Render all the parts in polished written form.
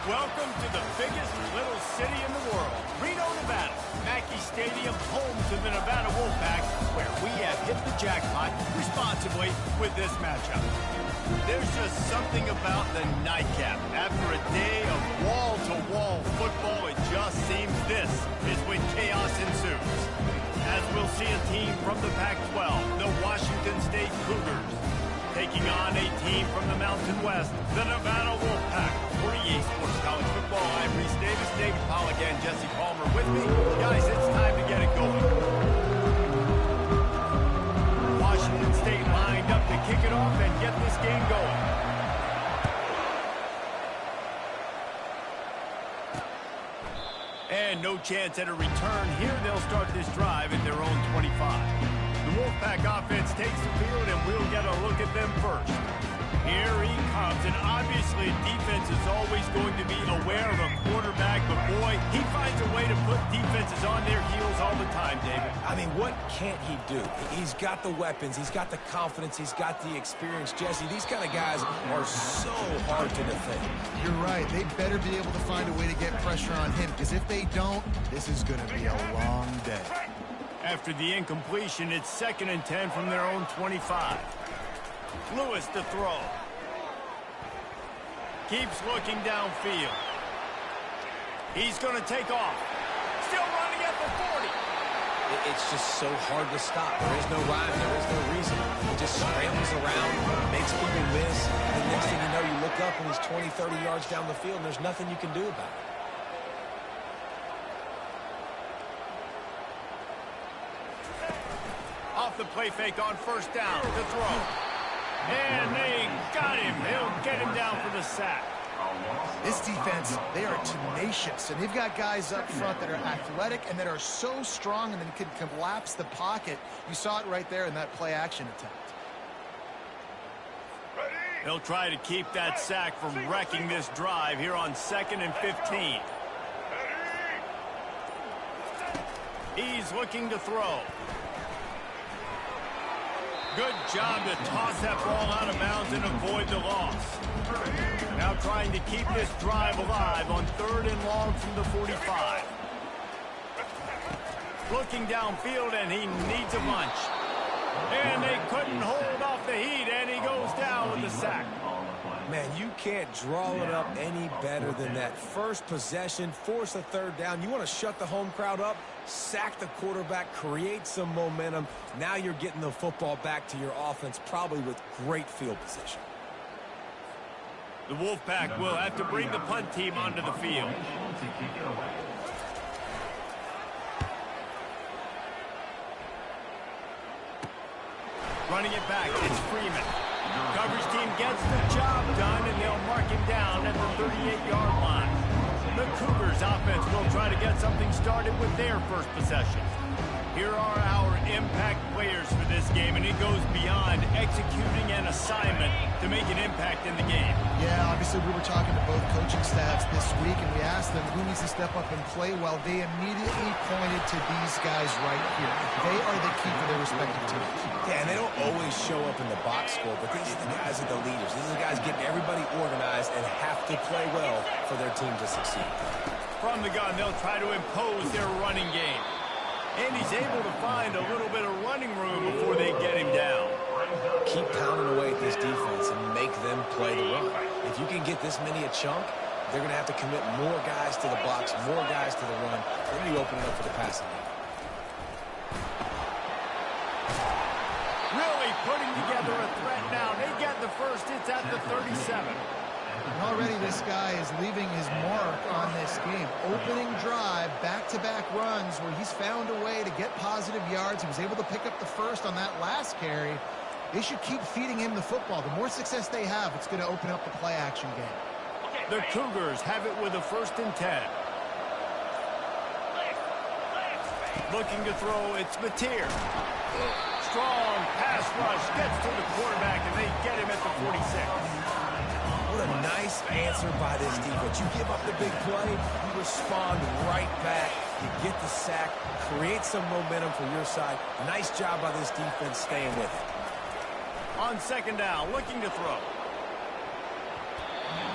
Welcome to the biggest little city in the world, Reno, Nevada. Mackey Stadium, home to the Nevada Wolfpack, where we have hit the jackpot responsibly with this matchup. There's just something about the nightcap. After a day of wall-to-wall football, it just seems this is when chaos ensues. As we'll see a team from the Pac-12, the Washington State Cougars, taking on a team from the Mountain West, the Nevada Wolfpack. For EA Sports College Football, I'm Reese Davis, David Pollack, and Jesse Palmer with me. Guys, it's time to get it going. Washington State lined up to kick it off and get this game going. And no chance at a return here. They'll start this drive at their own 25. The Wolfpack offense takes the field, and we'll get a look at them first. Here he comes, and obviously defense is always going to be aware of a quarterback, but boy, he finds a way to put defenses on their heels all the time, David. I mean, what can't he do? He's got the weapons, he's got the confidence, he's got the experience. Jesse, these kind of guys are so hard to defend. You're right. They better be able to find a way to get pressure on him, because if they don't, this is going to be a long day. After the incompletion, it's 2nd and 10 from their own 25. Lewis to throw. Keeps looking downfield. He's going to take off. Still running at the 40. It's just so hard to stop. There is no rhyme. There is no reason. He just scrambles around, makes people miss, and the next thing you know, you look up and he's 20, 30 yards down the field, and there's nothing you can do about it. Off the play fake on 1st down to throw. And they got him. He'll get him down for the sack. This defense, they are tenacious, and they've got guys up front that are athletic and that are so strong and that can collapse the pocket. You saw it right there in that play-action attempt. They'll try to keep that sack from wrecking this drive here on 2nd and 15. He's looking to throw. Good job to toss that ball out of bounds and avoid the loss. Now trying to keep this drive alive on 3rd and long from the 45. Looking downfield, and he needs a bunch. And they couldn't hold off the heat, and he goes down with the sack. Man, you can't draw it up any better than that. First possession, force a 3rd down. You want to shut the home crowd up, sack the quarterback, create some momentum. Now you're getting the football back to your offense, probably with great field position. The Wolfpack will have to bring the punt team onto the field. Running it back, it's Freeman. Coverage team gets the job done, and they'll mark him down at the 38-yard line. The Cougars offense will try to get something started with their first possession. Here are our impact players for this game, and it goes beyond executing an assignment to make an impact in the game. Yeah, obviously we were talking to both coaching staffs this week, and we asked them who needs to step up and play well. They immediately pointed to these guys right here. They are the key for their respective teams. Yeah, and they don't always show up in the box score, but these are the guys that are the leaders. These are the guys getting everybody organized and have to play well for their team to succeed. From the gun, they'll try to impose their running game. And he's able to find a little bit of running room before they get him down. Keep pounding away at this defense and make them play the run. If you can get this many a chunk, they're going to have to commit more guys to the box, more guys to the run. Then you open it up for the passing game. Really putting together a threat now. They get the first. It's at the 37. And already this guy is leaving his mark on this game. Opening drive, back-to-back runs where he's found a way to get positive yards. He was able to pick up the first on that last carry. They should keep feeding him the football. The more success they have, it's going to open up the play-action game. The Cougars have it with a 1st and 10. Looking to throw, it's Mateer. Strong pass rush, gets to the quarterback, and they get him at the 46. What a nice answer by this defense. You give up the big play, you respond right back. You get the sack, create some momentum for your side. Nice job by this defense staying with it. On 2nd down, looking to throw.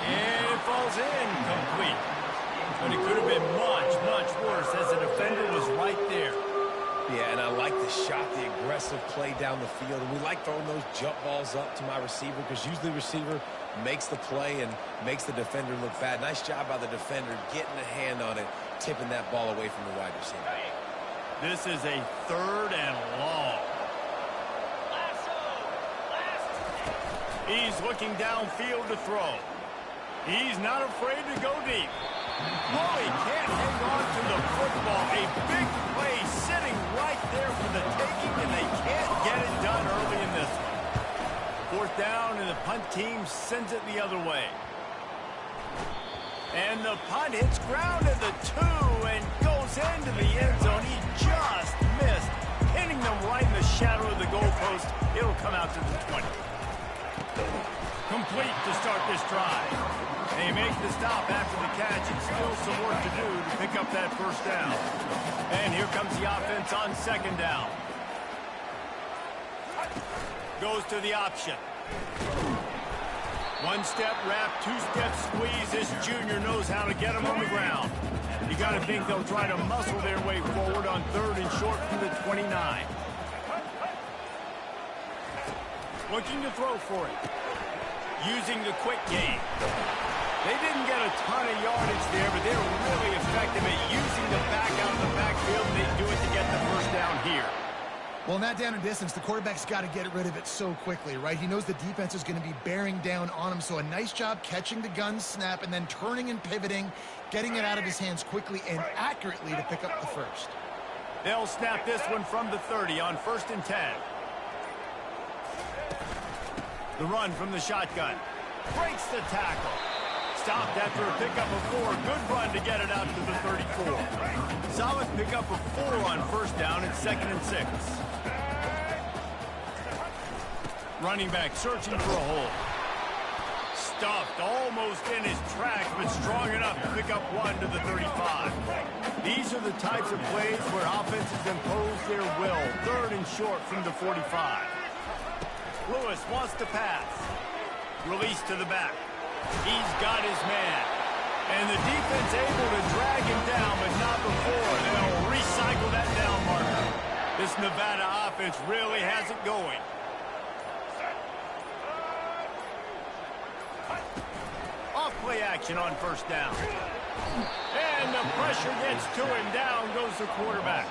And it falls incomplete. But it could have been much, much worse as the defender was right there. Yeah, and I like the shot, the aggressive play down the field. And we like throwing those jump balls up to my receiver because usually the receiver makes the play and makes the defender look bad. Nice job by the defender getting a hand on it, tipping that ball away from the wide receiver. This is a 3rd and long. He's looking downfield to throw. He's not afraid to go deep. Oh, he can't hang on to the football. A big play sitting right there for the taking, and they can't get it done early in this one. 4th down, and the punt team sends it the other way. And the punt hits ground at the 2 and goes into the end zone. He just missed, pinning them right in the shadow of the goalpost. It'll come out to the 20. Complete to start this drive. They make the stop after the catch. It's still some work to do to pick up that 1st down. And here comes the offense on 2nd down. Goes to the option. 1-step wrap, 2-step squeeze. This junior knows how to get him on the ground. You got to think they'll try to muscle their way forward on 3rd and short from the 29. Looking to throw for it. Using the quick game. They didn't get a ton of yardage there, but they were really effective at using the back out of the backfield, and they do it to get the 1st down here. Well, in that down and distance, the quarterback's got to get rid of it so quickly, right? He knows the defense is going to be bearing down on him, so a nice job catching the gun snap and then turning and pivoting, getting it out of his hands quickly and accurately to pick up the 1st. They'll snap this one from the 30 on 1st and 10. The run from the shotgun. Breaks the tackle. Stopped after a pickup of 4. Good run to get it out to the 34. Solid pickup of 4 on 1st down and 2nd and 6. Running back searching for a hole. Stuffed almost in his tracks, but strong enough to pick up 1 to the 35. These are the types of plays where offenses impose their will. 3rd and short from the 45. Lewis wants to pass. Release to the back. He's got his man. And the defense able to drag him down, but not before. They'll recycle that down marker. This Nevada offense really has it going. Off play action on 1st down. And the pressure gets to him. Down goes the quarterback.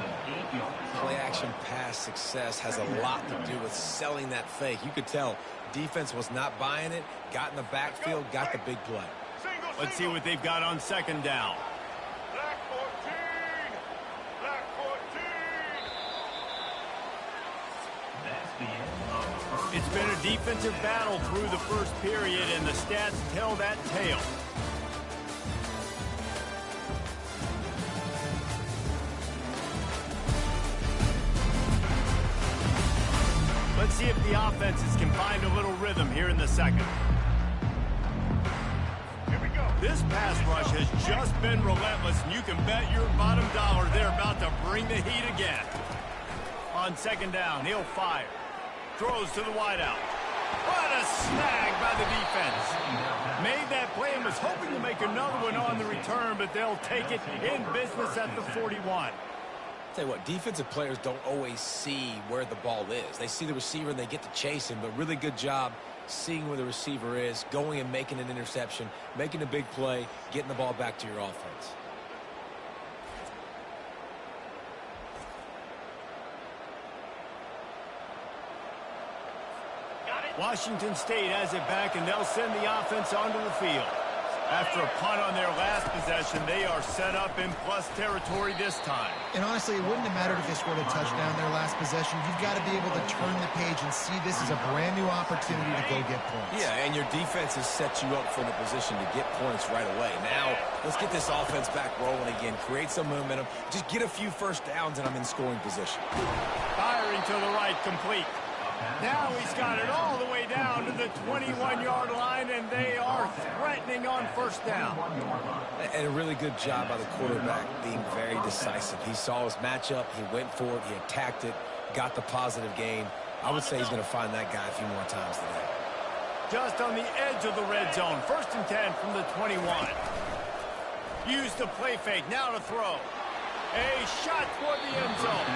Play action pass success has a lot to do with selling that fake. You could tell defense was not buying it, got in the backfield, got the big play. Let's see what they've got on 2nd down. Black 14! Black 14! It's been a defensive battle through the 1st period, and the stats tell that tale. Let's see if the offenses can find a little rhythm here in the 2nd. Here we go. This pass rush has just been relentless, and you can bet your bottom dollar they're about to bring the heat again. On 2nd down, he'll fire. Throws to the wideout. What a snag by the defense. Made that play and was hoping to make another one on the return, but they'll take it in business at the 41. Tell you what, defensive players don't always see where the ball is. They see the receiver and they get to chase him, but really good job seeing where the receiver is, going and making an interception, making a big play, getting the ball back to your offense. Washington State has it back, and they'll send the offense onto the field. After a punt on their last possession, they are set up in plus territory this time. And honestly, it wouldn't have mattered if they scored a touchdown their last possession. You've got to be able to turn the page and see this as a brand new opportunity to go get points. Yeah, and your defense has set you up for the position to get points right away. Now, let's get this offense back rolling again, create some momentum, just get a few 1st downs, and I'm in scoring position. Firing to the right, complete. Now he's got it all the way down to the 21-yard line, and they are threatening on 1st down. And a really good job by the quarterback being very decisive. He saw his matchup, he went for it, he attacked it, got the positive gain. I would say he's going to find that guy a few more times today. Just on the edge of the red zone. 1st and 10 from the 21. Use the play fake. Now to throw. A shot toward the end zone.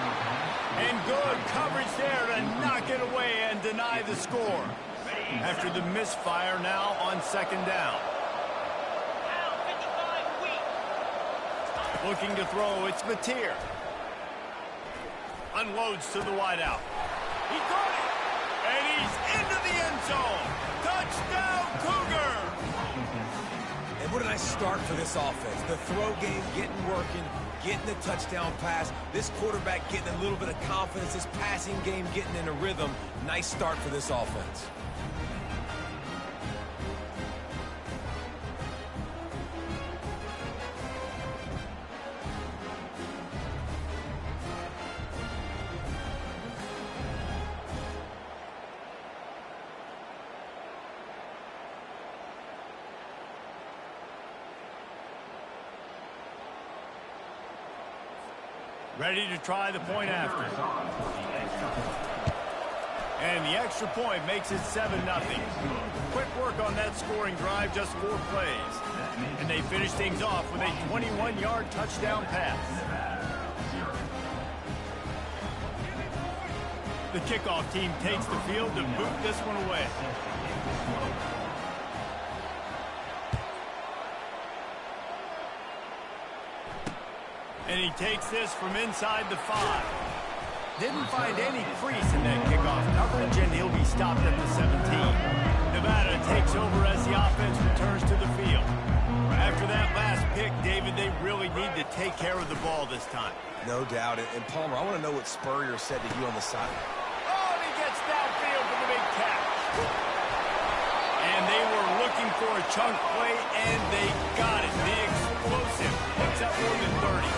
And good coverage there to knock it away and deny the score. After the misfire, now on 2nd down. Looking to throw, it's Mateer. Unloads to the wideout. He caught it! And he's into the end zone! Touchdown, Cougar! And what a nice start for this offense. The throw game getting working, getting the touchdown pass. This quarterback getting a little bit of confidence. This passing game getting in a rhythm. Nice start for this offense. Ready to try the point after. And the extra point makes it 7-0. Quick work on that scoring drive, just 4 plays. And they finish things off with a 21-yard touchdown pass. The kickoff team takes the field to boot this one away. And he takes this from inside the 5. Didn't find any crease in that kickoff coverage, and he'll be stopped at the 17. Nevada takes over as the offense returns to the field. After that last pick, David, they really need to take care of the ball this time. No doubt. And Palmer, I want to know what Spurrier said to you on the side. Oh, and he gets downfield for the big catch. And they were looking for a chunk play, and they got it. The explosive picks up more than 30.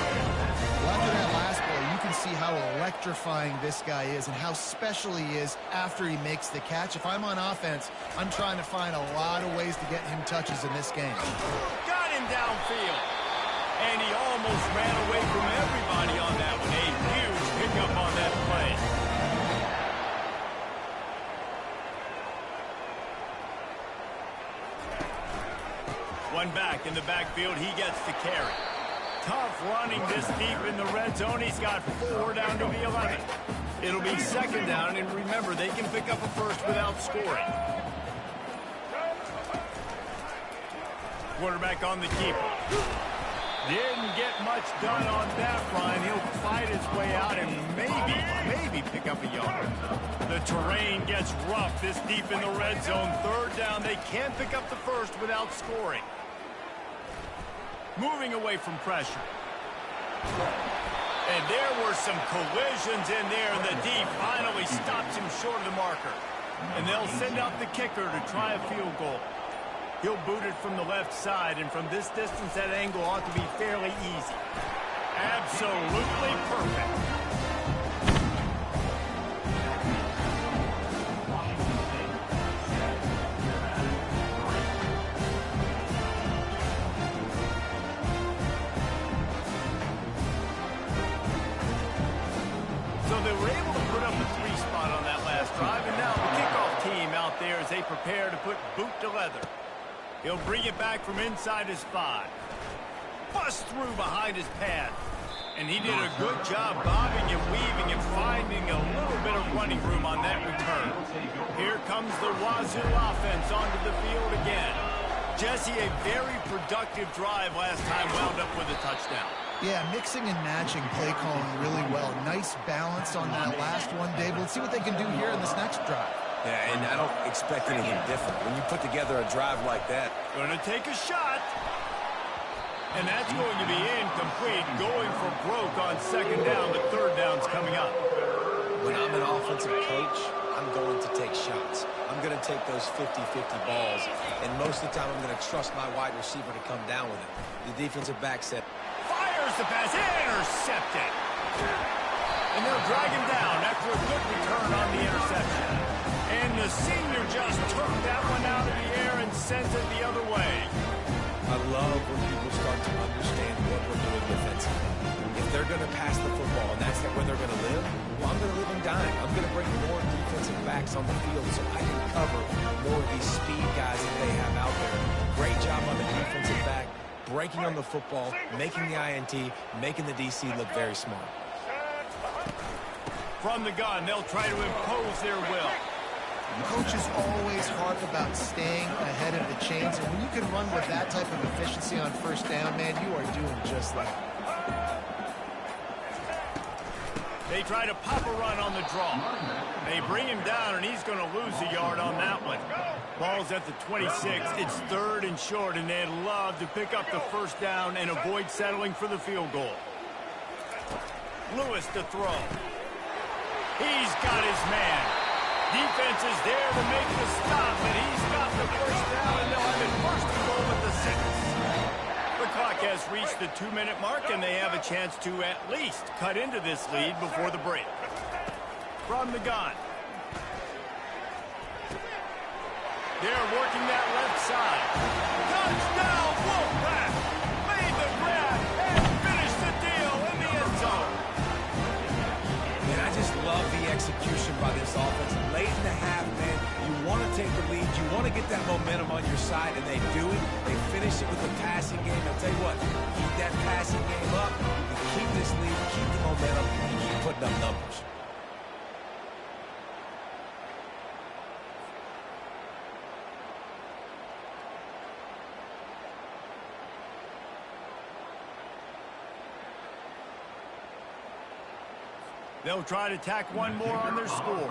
Well, after that last play, you can see how electrifying this guy is and how special he is after he makes the catch. If I'm on offense, I'm trying to find a lot of ways to get him touches in this game. Got him downfield. And he almost ran away from everybody on that one. A huge pickup on that play. One back in the backfield. He gets the carry. Tough running this deep in the red zone. He's got 4 down to the 11. It'll be 2nd down, and remember, they can pick up a first without scoring. Quarterback on the keeper. Didn't get much done on that run. He'll fight his way out and maybe pick up a yard. The terrain gets rough this deep in the red zone. 3rd down. They can't pick up the first without scoring. Moving away from pressure. And there were some collisions in there, and the D finally stops him short of the marker. And they'll send out the kicker to try a field goal. He'll boot it from the left side, and from this distance, that angle ought to be fairly easy. Absolutely perfect. They were able to put up a 3 spot on that last drive, and now the kickoff team out there as they prepare to put boot to leather. He'll bring it back from inside his 5. Bust through behind his pad. And he did a good job bobbing and weaving and finding a little bit of running room on that return. Here comes the Wazoo offense onto the field again. Jesse, a very productive drive last time, wound up with a touchdown. Yeah, mixing and matching play calling really well. Nice balance on that last one, Dave. Let's see what they can do here in this next drive. Yeah, and I don't expect anything different. When you put together a drive like that. Gonna take a shot. And that's going to be incomplete. Going for broke on 2nd down, but 3rd down's coming up. When I'm an offensive coach, I'm going to take shots. I'm going to take those 50-50 balls. And most of the time, I'm going to trust my wide receiver to come down with it. The defensive back said, fires the pass, intercepted. And they'll drag him down after a good return on the interception. And the senior just took that one out of the air and sent it the other way. I love when people start to understand what we're doing defensively. If they're going to pass the football and that's where they're going to live, well, I'm going to live them dying. I'm going to bring more defensive backs on the field so I can cover more of these speed guys that they have out there. Great job on the defensive back, breaking on the football, making the INT, making the DC look very smart. From the gun, they'll try to impose their will. Coaches always harp about staying ahead of the chains, and when you can run with that type of efficiency on first down, man, you are doing just that. They try to pop a run on the draw. They bring him down, and he's going to lose a yard on that one. Ball's at the 26. It's 3rd and short, and they'd love to pick up the first down and avoid settling for the field goal. Lewis to throw. He's got his man. Defense is there to make the stop, and he's got the first down, and they'll have it 1st and goal at the 6. The clock has reached the 2-minute mark, and they have a chance to at least cut into this lead before the break. From the gun. They're working that left side. Touchdown, Wolfpack! Made the grab and finished the deal in the end zone. Man, I just love the execution by this offense. Late in the half, man, you want to take the lead. You want to get that momentum on your side, and they do it. They finish it with the passing game. I'll tell you what, keep that passing game up. You keep this lead, keep the momentum, and keep putting up numbers. They'll try to tack one more on their score.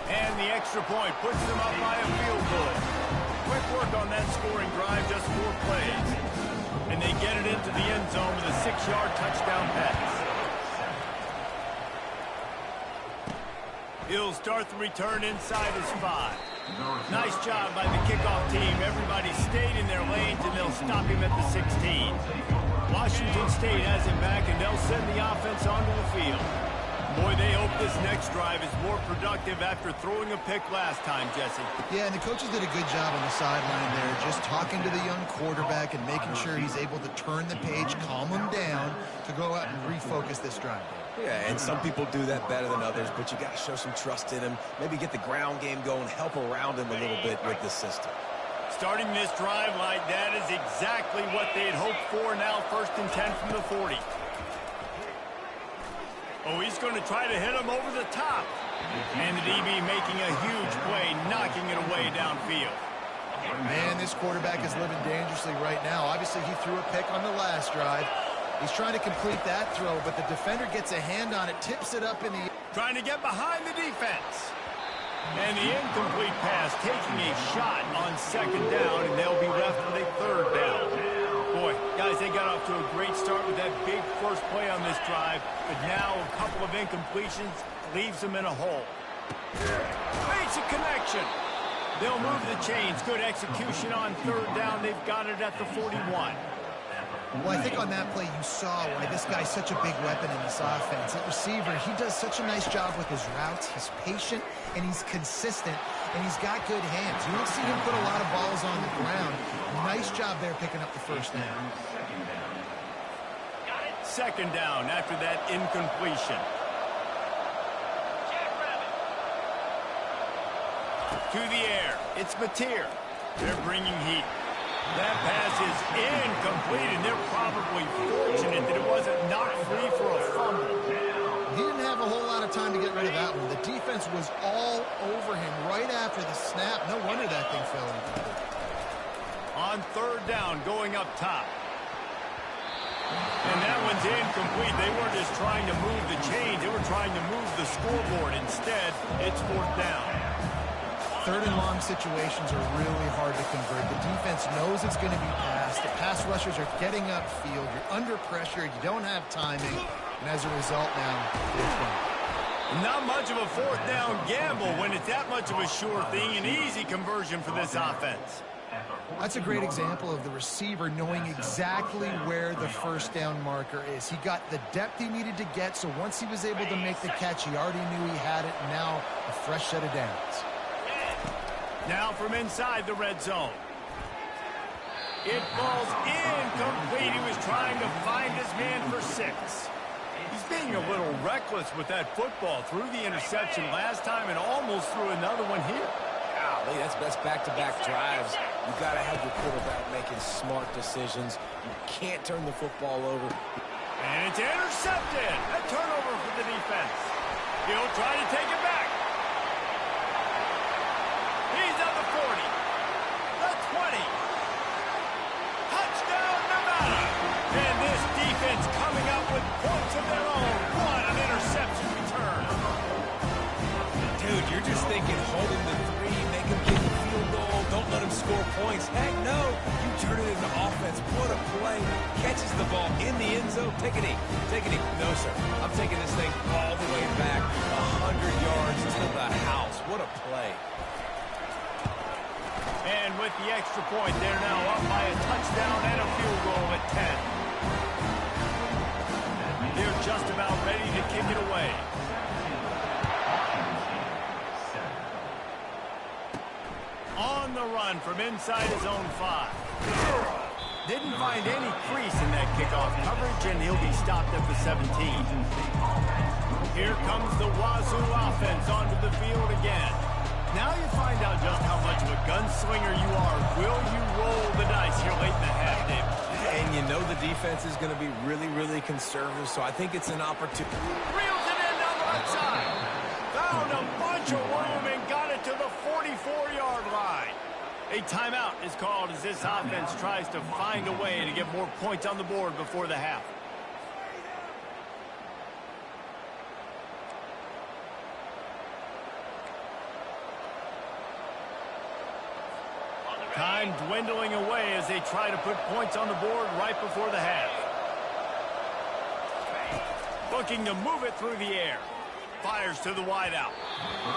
And the extra point puts them up by a field goal. Quick work on that scoring drive, just 4 plays. And they get it into the end zone with a 6-yard touchdown pass. He'll start the return inside his 5. Nice job by the kickoff team. Everybody stayed in their lanes, and they'll stop him at the 16. Washington State has him back, and they'll send the offense onto the field. Boy, they hope this next drive is more productive after throwing a pick last time, Jesse. Yeah, and the coaches did a good job on the sideline there, just talking to the young quarterback and making sure he's able to turn the page, calm him down to go out and refocus this drive. Yeah, and some people do that better than others, but you got to show some trust in him. Maybe get the ground game going, help around him a little bit with this system. Starting this drive like that is exactly what they had hoped for. Now 1st and 10 from the 40. Oh, he's going to try to hit him over the top. And the DB making a huge play, knocking it away downfield. Man, this quarterback is living dangerously right now. Obviously, he threw a pick on the last drive. He's trying to complete that throw, but the defender gets a hand on it, tips it up in the... Trying to get behind the defense. And the incomplete pass taking a shot on 2nd down, and they'll be left with a 3rd down. Boy, guys, they got off to a great start with that big first play on this drive, but now a couple of incompletions leaves them in a hole. Makes a connection. They'll move the chains. Good execution on 3rd down. They've got it at the 41. Well, I think on that play you saw why this guy's such a big weapon in this offense. At receiver, he does such a nice job with his routes. He's patient, and he's consistent, and he's got good hands. You don't see him put a lot of balls on the ground. Nice job there picking up the first down. 2nd down after that incompletion. To the air. It's Mateer. They're bringing heat. That pass is incomplete, and they're probably fortunate that it wasn't knocked free for a fumble. He didn't have a whole lot of time to get rid of that one. The defense was all over him right after the snap. No wonder that thing fell incomplete. On 3rd down, going up top. And that one's incomplete. They weren't just trying to move the chains. They were trying to move the scoreboard. Instead, it's 4th down. 3rd and long situations are really hard to convert. The defense knows it's going to be passed. The pass rushers are getting upfield. You're under pressure. You don't have timing. And as a result now, it's gone. Not much of a 4th down gamble when it's that much of a sure thing. An easy conversion for this offense. That's a great example of the receiver knowing exactly where the first down marker is. He got the depth he needed to get, so once he was able to make the catch, he already knew he had it, and now a fresh set of downs. Now from inside the red zone. It falls incomplete. He was trying to find his man for 6. He's being a little reckless with that football. Threw the interception last time and almost threw another one here. Golly, that's back-to-back drives. You got to have your quarterback making smart decisions. You can't turn the football over. And it's intercepted. A turnover for the defense. He'll try to take it back. He's on the 40. The 20. Touchdown, Nevada. And this defense coming up with points of their own. What an interception return. Dude, you're just thinking hold him to 3, make him kick a field goal, don't let him score points. Heck no, you turn it into offense. What a play. Catches the ball in the end zone. Take a knee. Take a knee. No, sir. I'm taking this thing all the way back 100 yards to the house. What a play. And with the extra point, they're now up by a touchdown and a field goal at 10. They're just about ready to kick it away. On the run from inside his own 5. Didn't find any crease in that kickoff coverage, and he'll be stopped at the 17. Here comes the Wazoo offense onto the field again. Now you find out just how much of a gunslinger you are. Will you roll the dice here late in the half, David? And you know the defense is going to be really, really conservative, so I think it's an opportunity. Reels it in down the right side. Found a bunch of room and got it to the 44-yard line. A timeout is called as this offense tries to find a way to get more points on the board before the half. Time dwindling away as they try to put points on the board right before the half. Looking to move it through the air. Fires to the wideout.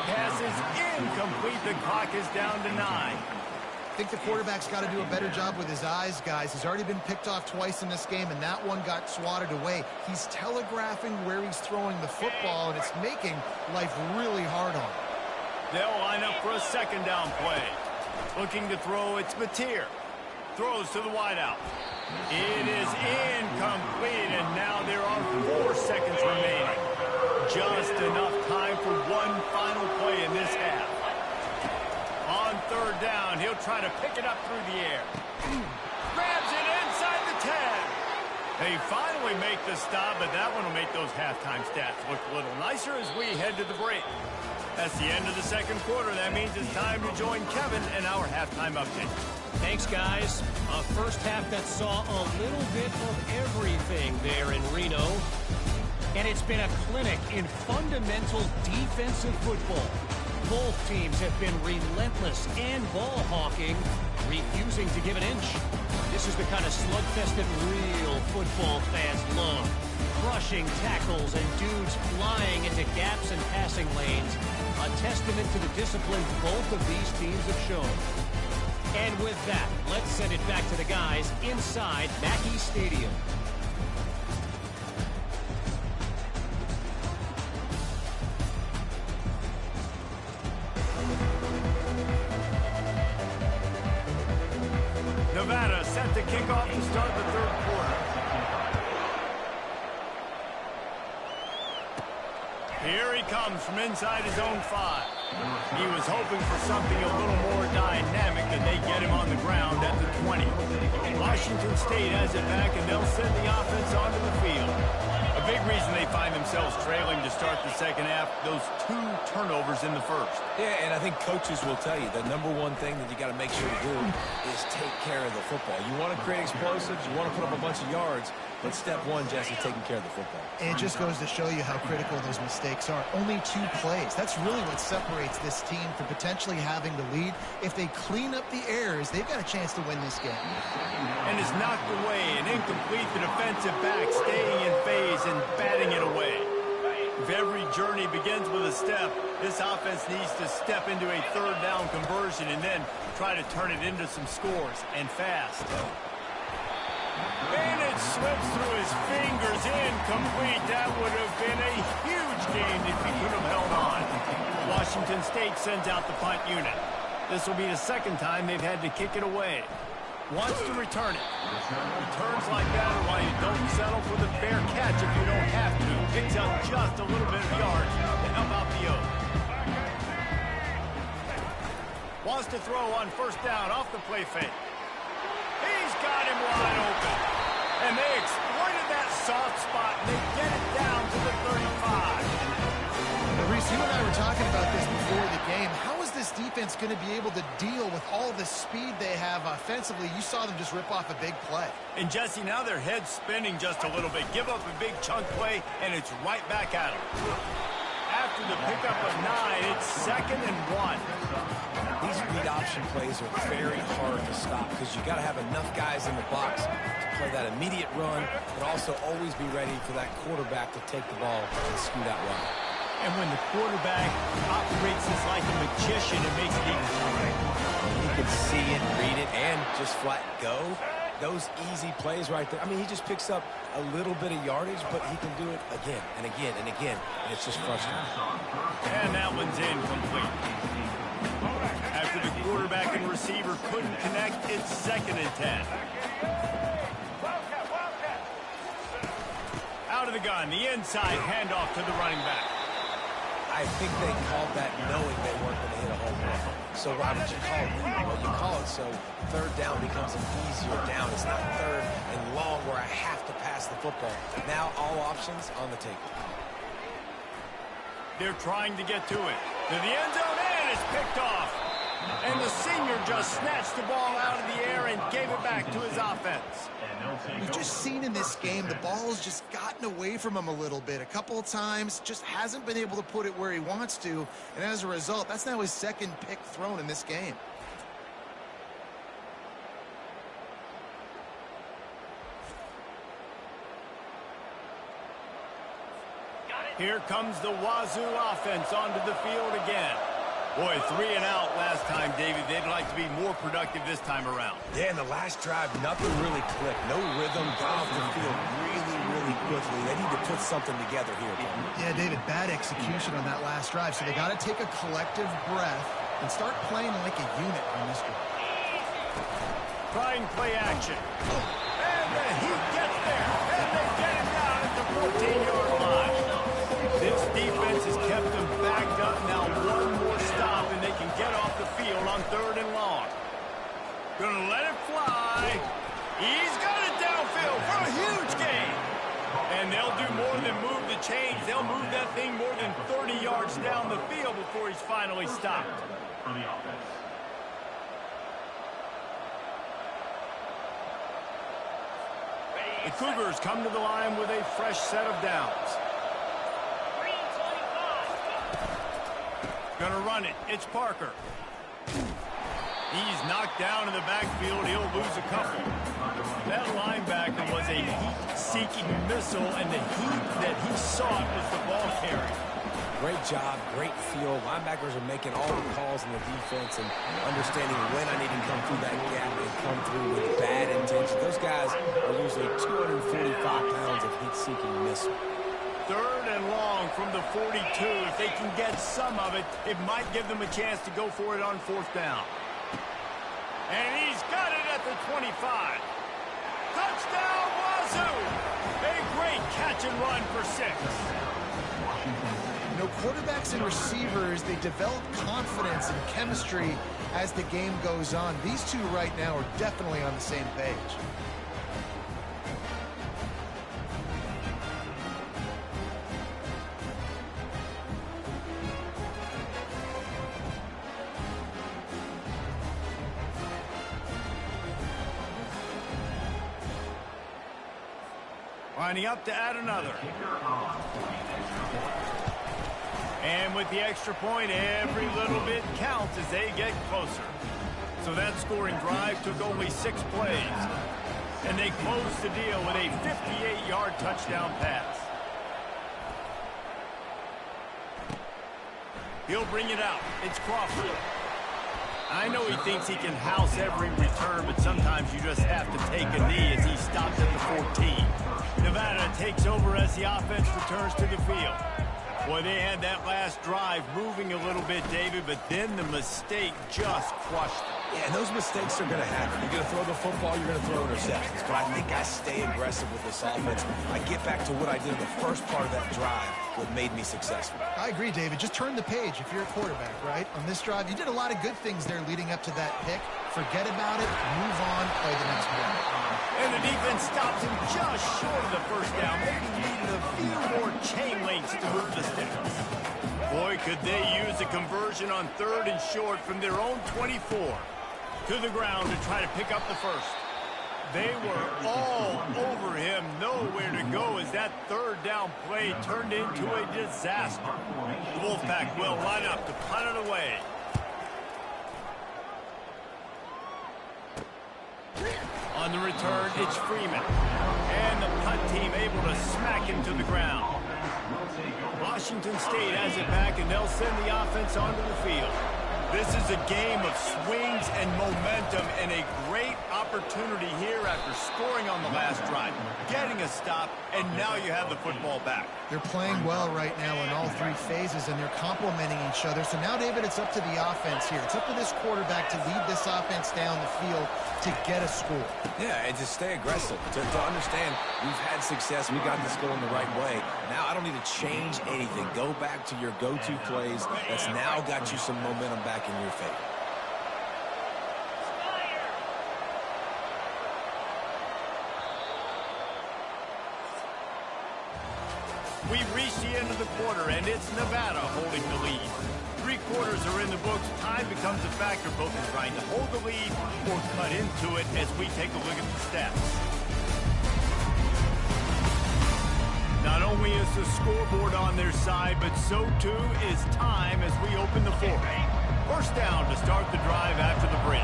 Pass is incomplete. The clock is down to 9. I think the quarterback's got to do a better job with his eyes, guys. He's already been picked off twice in this game, and that one got swatted away. He's telegraphing where he's throwing the football, and it's making life really hard on him. They'll line up for a second down play. Looking to throw, it's Mateer. Throws to the wideout. It is incomplete, and now there are 4 seconds remaining. Just enough time for one final play in this half. On third down, he'll try to pick it up through the air. Grabs it inside the 10. They finally make the stop, but that one will make those halftime stats look a little nicer as we head to the break. That's the end of the second quarter. That means it's time to join Kevin and our halftime update. Thanks, guys. A first half that saw a little bit of everything there in Reno. And it's been a clinic in fundamental defensive football. Both teams have been relentless and ball hawking, refusing to give an inch. This is the kind of slugfest that real football fans love. Crushing tackles and dudes flying into gaps and passing lanes. A testament to the discipline both of these teams have shown. And with that, let's send it back to the guys inside Mackey Stadium. Nevada set to kick off to start the third quarter. Here he comes from inside his own 5. He was hoping for something a little more dynamic, and they get him on the ground at the 20. Washington State has it back, and they'll send the offense onto the field. A big reason they find themselves trailing to start the second half, those 2 turnovers in the first. Yeah, and I think coaches will tell you the number one thing that you got to make sure to do is take care of the football. You want to create explosives, you want to put up a bunch of yards, but step one, Jesse, taking care of the football. And it just goes to show you how critical those mistakes are. Only 2 plays. That's really what separates this team from potentially having the lead. If they clean up the errors, they've got a chance to win this game. And is knocked away and incomplete. The defensive back staying in phase and batting it away. If every journey begins with a step, this offense needs to step into a third down conversion and then try to turn it into some scores, and fast. And it slips through his fingers, incomplete. That would have been a huge gain if he could have held on. Washington State sends out the punt unit. This will be the second time they've had to kick it away. Wants to return it. Returns like that are why you don't settle for the fair catch if you don't have to. Picks up just a little bit of yards to help out the O. Wants to throw on first down off the play fake. He's got him wide open. And they exploited that soft spot, and they get it down to the 35. Reese, you and I were talking about this before the game. How is this defense going to be able to deal with all the speed they have offensively? You saw them just rip off a big play. And Jesse, now their head's spinning just a little bit. Give up a big chunk play, and it's right back at them. After the pickup of 9, it's 2nd and 1. These read option plays are very hard to stop because you got to have enough guys in the box to play that immediate run, but also always be ready for that quarterback to take the ball and scoot out wide. And when the quarterback operates this like a magician, it makes it even harder. You can see it, read it, and just flat go. Those easy plays right there. I mean, he just picks up a little bit of yardage, but he can do it again and again and again, and it's just frustrating. And that one's incomplete. After the quarterback and receiver couldn't connect, it's 2nd and 10. Out of the gun, the inside handoff to the running back. I think they called that knowing they weren't going to hit a home run. So why would you call it that? Well, you call it so third down becomes an easier down. It's not third and long where I have to pass the football. Now all options on the table. They're trying to get to it. To the end zone, and it's picked off. And the senior just snatched the ball out of the air and gave it back to his offense. We've just seen in this game the ball has just gotten away from him a little bit. A couple of times, just hasn't been able to put it where he wants to. And as a result, that's now his 2nd pick thrown in this game. Here comes the Wazoo offense onto the field again. Boy, 3 and out last time, David. They'd like to be more productive this time around. Yeah, in the last drive, nothing really clicked. No rhythm, got off the field really quickly. They need to put something together here, Tom. Yeah, David, bad execution on that last drive. So they got to take a collective breath and start playing like a unit on this one. Trying play action. And the Heat gets there. And they get it down at the 14-yard line. This defense has kept them backed up. Now one more stop, and they can get off the field on 3rd and long. Gonna let it fly. He's got it downfield for a huge gain. And they'll do more than move the chains. They'll move that thing more than 30 yards down the field before he's finally stopped. The Cougars come to the line with a fresh set of downs. Gonna run it. It's Parker. He's knocked down in the backfield. He'll lose a couple. That linebacker was a heat-seeking missile, and the heat that he sought was the ball carrier. Great job, great feel. Linebackers are making all the calls in the defense and understanding when I need to come through that gap and come through with bad intention. Those guys are usually 245 pounds of heat-seeking missile. 3rd and long from the 42. If they can get some of it, it might give them a chance to go for it on 4th down. And he's got it at the 25. Touchdown, Wazoo! A great catch and run for 6. You know, quarterbacks and receivers, they develop confidence and chemistry as the game goes on. These two right now are definitely on the same page. Lining up to add another. And with the extra point, every little bit counts as they get closer. So that scoring drive took only 6 plays. And they closed the deal with a 58-yard touchdown pass. He'll bring it out. It's Crawford. I know he thinks he can house every return, but sometimes you just have to take a knee as he stops at the 14. Nevada takes over as the offense returns to the field. Boy, they had that last drive moving a little bit, David, but then the mistake just crushed them. Yeah, and those mistakes are going to happen. You're going to throw the football, you're going to throw interceptions. But I think I stay aggressive with this offense. I get back to what I did in the first part of that drive, what made me successful. I agree, David. Just turn the page if you're a quarterback, right? On this drive, you did a lot of good things there leading up to that pick. Forget about it, move on, play the next one. And the defense stops him just short of the first down. Maybe needed a few more chain links to move the sticks. Boy, could they use a conversion on 3rd and short from their own 24. To the ground to try to pick up the first. They were all over him, nowhere to go as that 3rd down play turned into a disaster. The Wolfpack will line up to punt it away. On the return, it's Freeman. And the punt team able to smack him to the ground. Washington State has it back, and they'll send the offense onto the field. This is a game of swings and momentum and a great opportunity here after scoring on the last drive, getting a stop, and now you have the football back. They're playing well right now in all 3 phases, and they're complementing each other. So now, David, it's up to the offense here. It's up to this quarterback to lead this offense down the field to get a score. Yeah, and just stay aggressive. To understand we've had success, we got this going the right way. Now I don't need to change anything. Go back to your go-to plays. That's now got you some momentum back in your favor. We've reached the end of the quarter, and it's Nevada holding the lead. 3 quarters are in the books. Time becomes a factor, both in trying to hold the lead or cut into it as we take a look at the stats. Not only is the scoreboard on their side, but so too is time as we open the 4th. First down to start the drive after the break.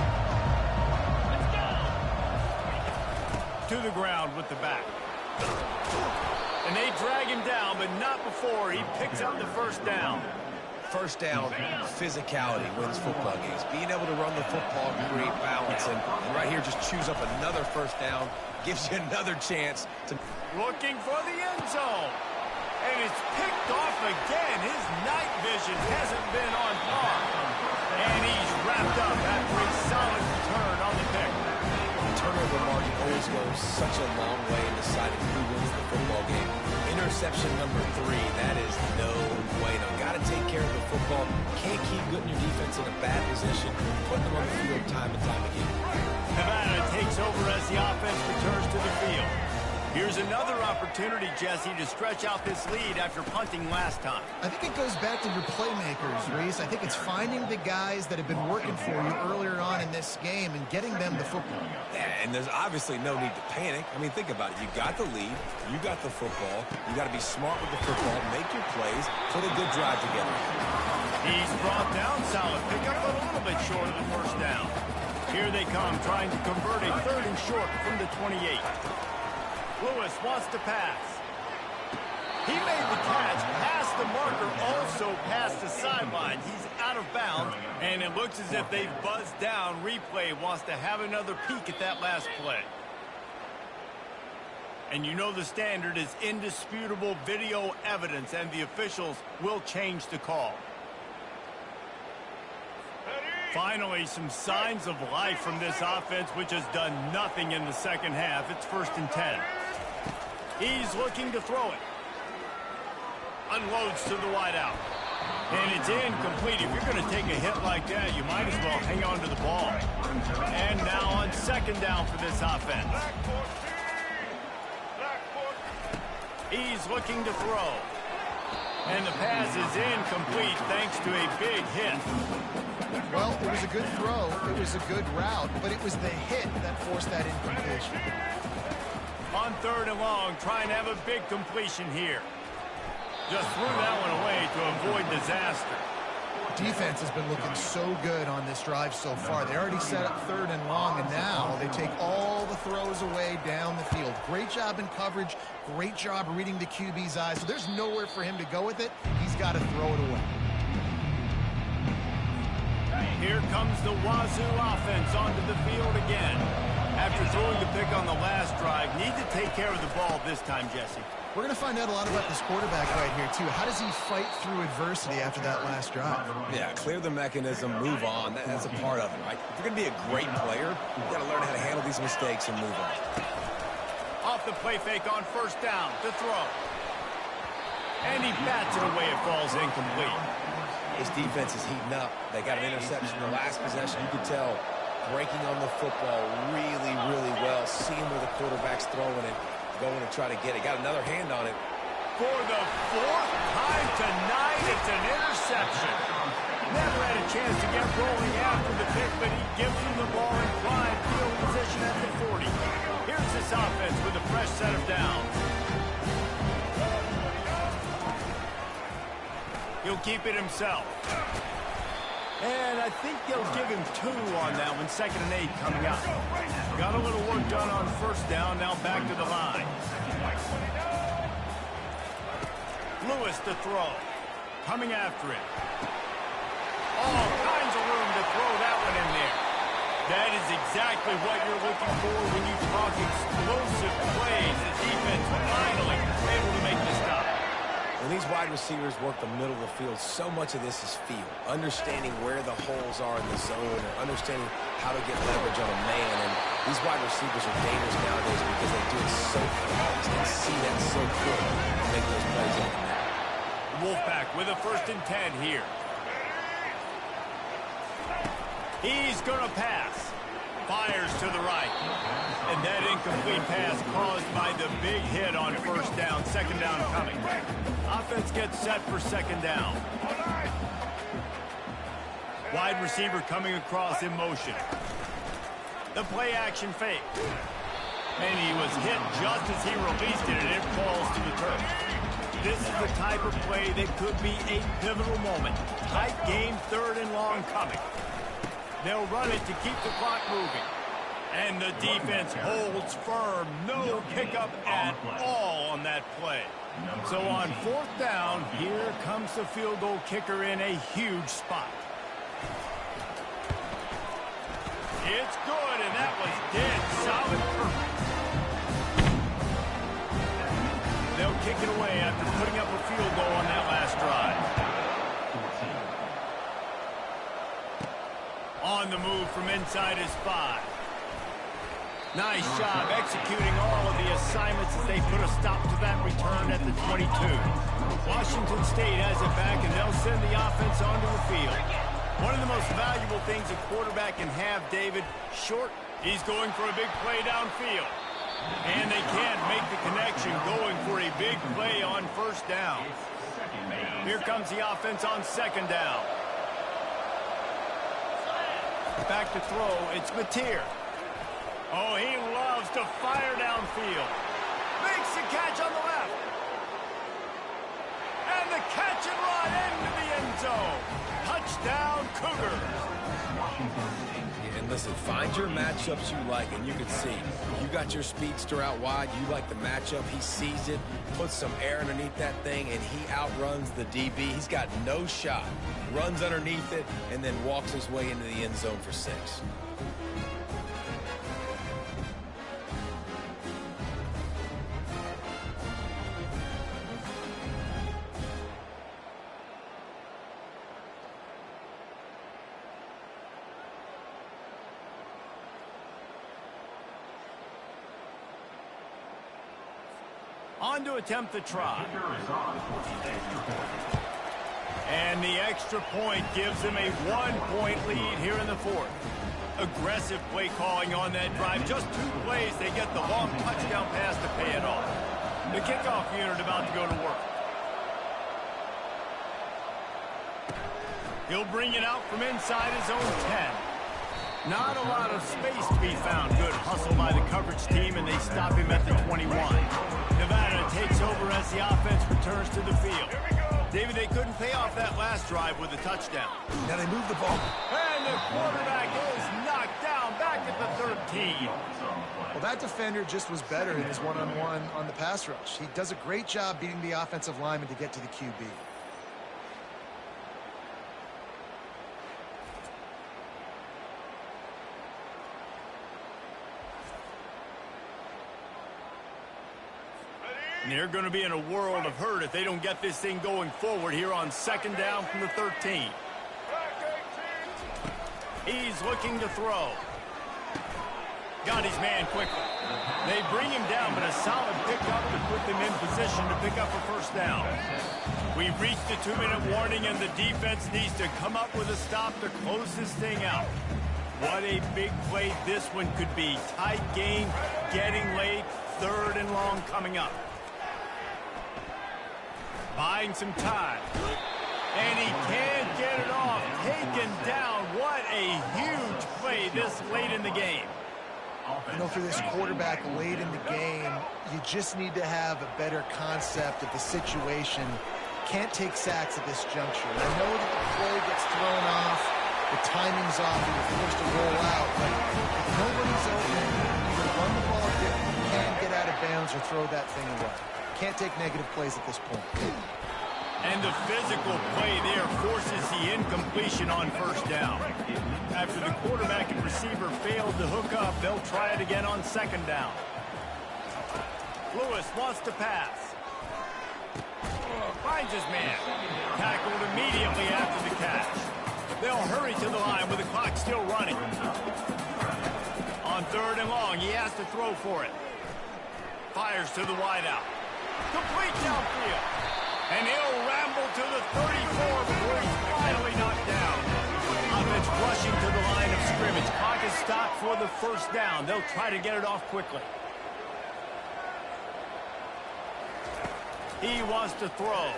To the ground with the back. And they drag him down, but not before he picks up the first down. First down, physicality wins football games. Being able to run the football, create balance, and right here just choose up another first down, gives you another chance to... Looking for the end zone. And it's picked off again. His night vision hasn't been on par. And he's wrapped up after a solid return on the pick. The turnover margin always goes such a long way in deciding who wins the football game. Interception number 3, that is no way. Now, got to take care of the football. Can't keep putting your defense in a bad position, putting them on the field time and time again. Nevada takes over as the offense returns to the field. Here's another opportunity, Jesse, to stretch out this lead after punting last time. I think it goes back to your playmakers, Reese. I think it's finding the guys that have been working for you earlier on in this game and getting them the football. Yeah, and there's obviously no need to panic. I mean, think about it. You got the lead. You got the football. You got to be smart with the football, make your plays, put a good drive together. He's brought down solid. Pick up a little bit short of the first down. Here they come, trying to convert a 3rd and short from the 28. Lewis wants to pass. He made the catch, past the marker, also past the sideline. He's out of bounds, and it looks as if they've buzzed down. Replay wants to have another peek at that last play. And you know the standard is indisputable video evidence, and the officials will change the call. Finally, some signs of life from this offense, which has done nothing in the second half. It's 1st and 10. He's looking to throw it. Unloads to the wideout. And it's incomplete. If you're going to take a hit like that, you might as well hang on to the ball. And now on 2nd down for this offense. He's looking to throw. And the pass is incomplete thanks to a big hit. Well, it was a good throw. It was a good route, but it was the hit that forced that incompletion. On 3rd and long, trying to have a big completion here. Just threw that one away to avoid disaster. Defense has been looking so good on this drive so far. They already set up 3rd and long, and now they take all the throws away down the field. Great job in coverage. Great job reading the QB's eyes. So there's nowhere for him to go with it. He's got to throw it away. Here comes the Wazoo offense onto the field again. After throwing the pick on the last drive, need to take care of the ball this time, Jesse. We're going to find out a lot about this quarterback right here, too. How does he fight through adversity after that last drive? Yeah, clear the mechanism, move on. That's a part of it, right? If you're going to be a great player, you've got to learn how to handle these mistakes and move on. Off the play fake on first down to throw. And he bats it away. It falls incomplete. This defense is heating up. They got an interception in the last possession. You could tell breaking on the football really, really well. Seeing where the quarterback's throwing it, going to try to get it. Got another hand on it. For the fourth time tonight, it's an interception. Never had a chance to get rolling after the pick, but he gives him the ball in prime field position at the 40. Here's this offense with a fresh set of downs. He'll keep it himself. And I think they'll give him 2 on that one. 2nd and 8 coming up. Got a little work done on first down. Now back to the line. Lewis to throw. Coming after it. All kinds of room to throw that one in there. That is exactly what you're looking for when you talk explosive plays. The defense finally able to make the stop. When these wide receivers work the middle of the field, so much of this is feel. Understanding where the holes are in the zone, or understanding how to get leverage on a man. And these wide receivers are dangerous nowadays because they do it so fast and see that so quick to make those plays on the net. Wolfpack with a 1st and 10 here. He's going to pass. Fires to the right. And that incomplete pass caused by the big hit on first down. 2nd down coming. Offense gets set for 2nd down. Wide receiver coming across in motion. The play action fake. And he was hit just as he released it, and it falls to the turf. This is the type of play that could be a pivotal moment. Tight game, 3rd and long coming. They'll run it to keep the clock moving. And the defense holds firm. No pickup at all on that play. So on 4th down, here comes the field goal kicker in a huge spot. It's good, and that was dead solid perfect. They'll kick it away after putting up a field goal on that last drive. On the move from inside his 5. Nice job executing all of the assignments as they put a stop to that return at the 22. Washington State has it back, and they'll send the offense onto the field. One of the most valuable things a quarterback can have, David, short, he's going for a big play downfield. And they can't make the connection going for a big play on first down. Here comes the offense on 2nd down. Back to throw, it's Mateer. Oh, he loves to fire downfield. Makes the catch on the left. And the catch and run into the end zone. Touchdown, Cougars. And listen, find your matchups you like, and you can see. You got your speedster out wide, you like the matchup, he sees it, puts some air underneath that thing, and he outruns the DB. He's got no shot. Runs underneath it, and then walks his way into the end zone for 6. On to attempt the try. And the extra point gives them a 1-point lead here in the 4th. Aggressive play calling on that drive. Just 2 plays, they get the long touchdown pass to pay it off. The kickoff unit about to go to work. He'll bring it out from inside his own 10. Not a lot of space to be found. Good hustle by the coverage team, and they stop him at the 21. Nevada takes over as the offense returns to the field. David, they couldn't pay off that last drive with a touchdown. Now they move the ball. And the quarterback is knocked down back at the 13. Well, that defender just was better in his one-on-one on the pass rush. He does a great job beating the offensive lineman to get to the QB. Ready? And they're going to be in a world of hurt if they don't get this thing going forward here on second down from the 13. He's looking to throw. Got his man quickly. They bring him down, but a solid pickup to put them in position to pick up a first down. We've reached the 2-minute warning, and the defense needs to come up with a stop to close this thing out. What a big play this one could be. Tight game, getting late, 3rd and long coming up. Buying some time. And he can't get it off. Taken down. What a huge play this late in the game. You know, for this quarterback late in the game, you just need to have a better concept of the situation. Can't take sacks at this juncture. I know that the play gets thrown off, the timing's off, and you're forced to roll out, but if nobody's open, either run the ball if you can get out of bounds or throw that thing away. Can't take negative plays at this point. And the physical play there forces the incompletion on first down. After the quarterback and receiver failed to hook up, they'll try it again on second down. Lewis wants to pass. Finds his man. Tackled immediately after the catch. They'll hurry to the line with the clock still running. On 3rd and long, he has to throw for it. Fires to the wideout. Complete downfield. And he'll ramble to the 34 before he's finally knocked down. Offense rushing to the line of scrimmage. Clock is stopped for the first down. They'll try to get it off quickly. He wants to throw.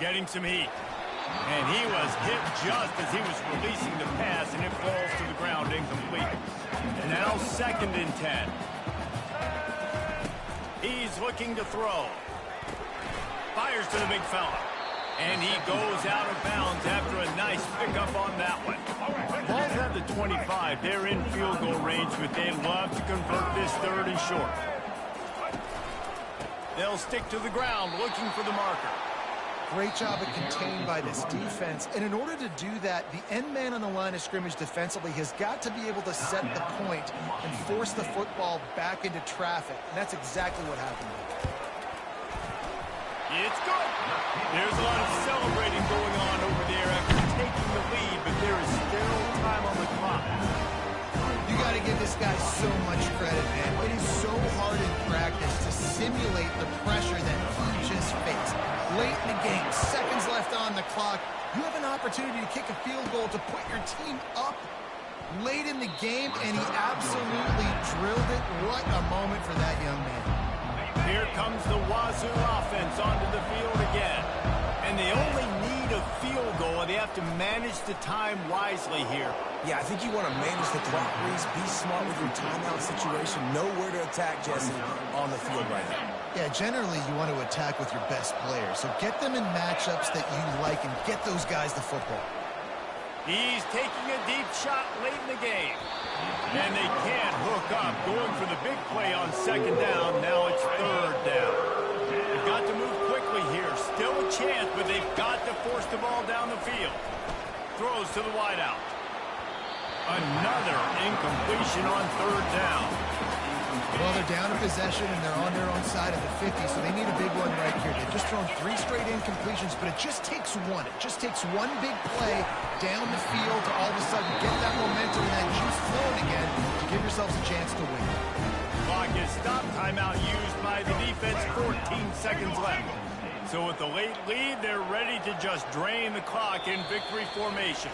Getting some heat. And he was hit just as he was releasing the pass, and it falls to the ground incomplete. And now 2nd and 10. He's looking to throw. Fires to the big fella. And he goes out of bounds after a nice pickup on that one. Ball's at the 25. They're in field goal range, but they'd love to convert this 3rd and short. They'll stick to the ground looking for the marker. Great job of contained by this defense. And in order to do that, the end man on the line of scrimmage defensively has got to be able to set the point and force the football back into traffic. And that's exactly what happened. It's good. There's a lot of celebrating going on over there after taking the lead, but there is still time on the clock. You got to give this guy so much credit, man. It is so hard in practice to simulate the pressure that he just faced. Late in the game, seconds left on the clock, you have an opportunity to kick a field goal to put your team up late in the game, and he absolutely drilled it. What a moment for that young man. Here comes the Wazoo offense onto the field again. And they only need a field goal, and they have to manage the time wisely here. Yeah, I think you want to manage the clock, Reese. Be smart with your timeout situation. Know where to attack, Jesse, on the field right now. Yeah, generally you want to attack with your best players. So get them in matchups that you like and get those guys the football. He's taking a deep shot late in the game. And they can't hook up. Going for the big play on second down. Now it's 3rd down. They've got to move quickly here. Still a chance, but they've got to force the ball down the field. Throws to the wideout. Another incompletion on 3rd down. Well, they're down in possession, and they're on their own side of the 50, so they need a big one right here. They've just thrown 3 straight incompletions, but it just takes one. It just takes one big play down the field to all of a sudden get that momentum and that juice flowing again to give yourselves a chance to win. Clock is stopped. Timeout used by the defense. 14 seconds left. So with the late lead, they're ready to just drain the clock in victory formation.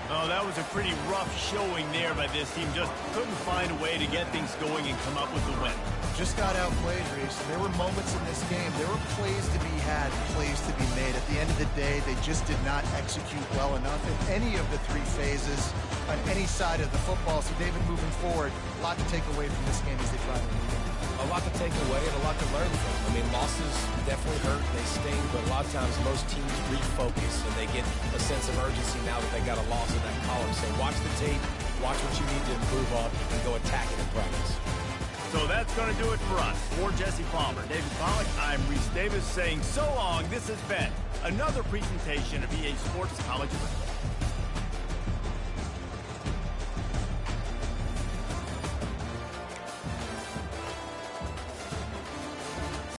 Oh, that was a pretty rough showing there by this team. Just couldn't find a way to get things going and come up with the win. Just got outplayed, Reese. There were moments in this game. There were plays to be had, plays to be made. At the end of the day, they just did not execute well enough in any of the 3 phases on any side of the football. So, David, moving forward, a lot to take away from this game as they try to win. A lot to take away and a lot to learn from. I mean, losses definitely hurt, they sting, but a lot of times most teams refocus and they get a sense of urgency now that they got a loss in that column. So watch the tape, watch what you need to improve on, and go attack it in practice. So that's going to do it for us. For Jesse Palmer, David Pollack, I'm Reese Davis saying so long. This has been another presentation of EA Sports College Football.